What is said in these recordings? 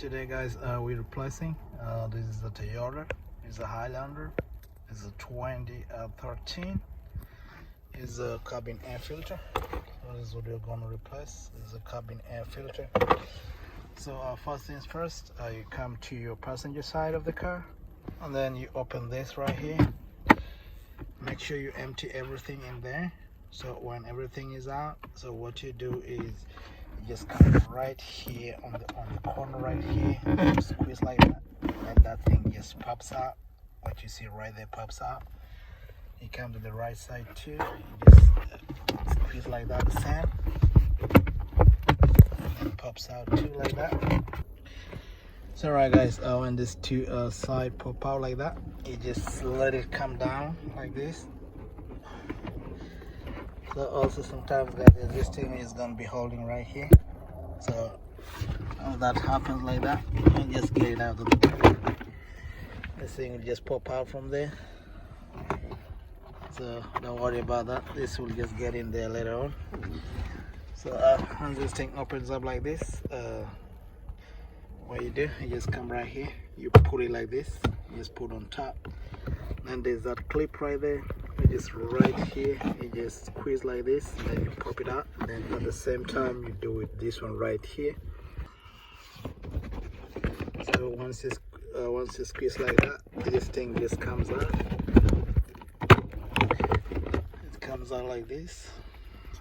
Today guys, we're replacing this is the Toyota, it's a Highlander, it's a 2013, is a cabin air filter. So this is what we're going to replace. This is a cabin air filter. So first things first, you come to your passenger side of the car and then you open this right here. Make sure you empty everything in there. So when everything is out, so what you do is you just come right here on the corner right here, squeeze like that, and that thing just pops out. What you see right there pops out. You come to the right side too, you just squeeze like that, the same, and it pops out too like that. So right guys, when this two side pop out like that, you just let it come down like this. So also sometimes guys, this thing is gonna be holding right here. So when that happens like that, you just get it out of the way. This thing will just pop out from there. So don't worry about that. This will just get in there later on. So once this thing opens up like this, what you do, you just come right here, you put it like this, you just put on top, and there's that clip right there. You just right here, you just squeeze like this, and then you pop it out, and then at the same time you do it this one right here. So once you squeeze like that, this thing just comes out. It comes out like this.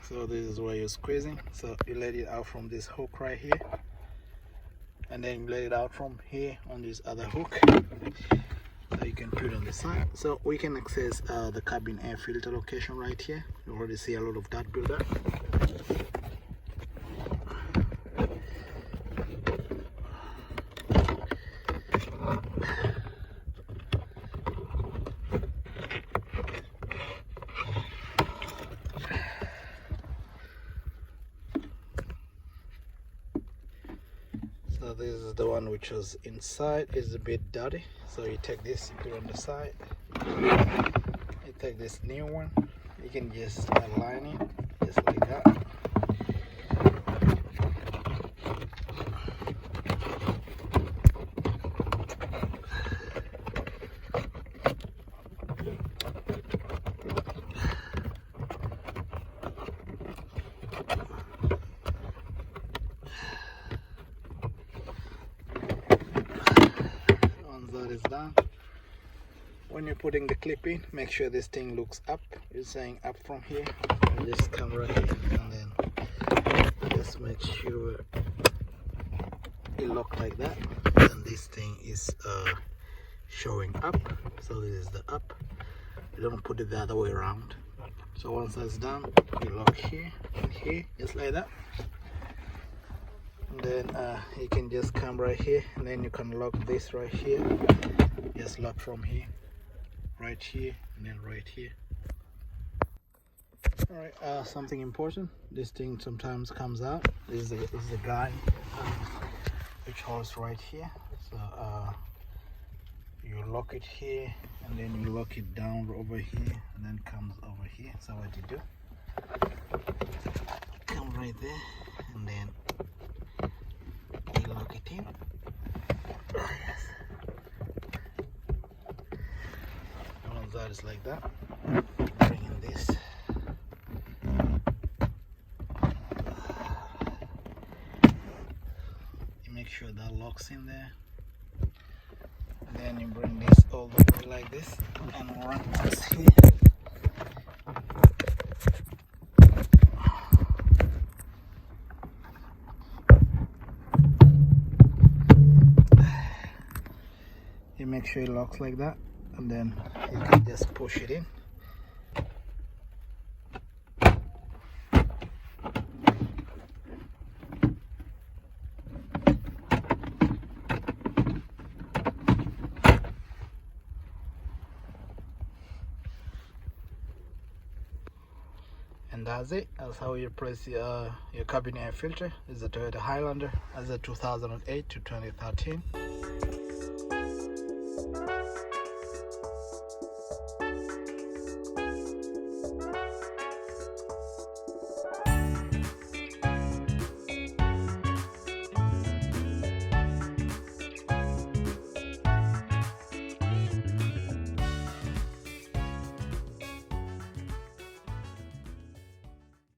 So this is where you're squeezing. So you let it out from this hook right here, and then you let it out from here on this other hook. So you can put it on the side. So we can access the cabin air filter location right here. You already see a lot of that buildup. So this is the one which was inside. It's a bit dirty, so you take this, you put it on the side. You take this new one, you can just align it just like that. That is done. When you're putting the clip in, make sure this thing looks up. It's saying up from here. You just come right here and then just make sure it lock like that. And this thing is showing up. So this is the up. You don't put it the other way around. So once that's done, you lock here and here, just like that. And then you can just come right here, and then you can lock this right here. Just lock from here, right here, and then right here. All right, something important, this thing sometimes comes out. This is the guy which holds right here. So you lock it here, and then you lock it down over here, and then comes over here. So what you do, come right there, and then lock it in. Oh, yes. Once that is like that, bring in this. You make sure that locks in there, and then you bring this all the way like this and run this here. You make sure it locks like that, and then you can just push it in. And that's it. That's how you replace your cabin air filter. It's a Toyota Highlander as a 2008 to 2013.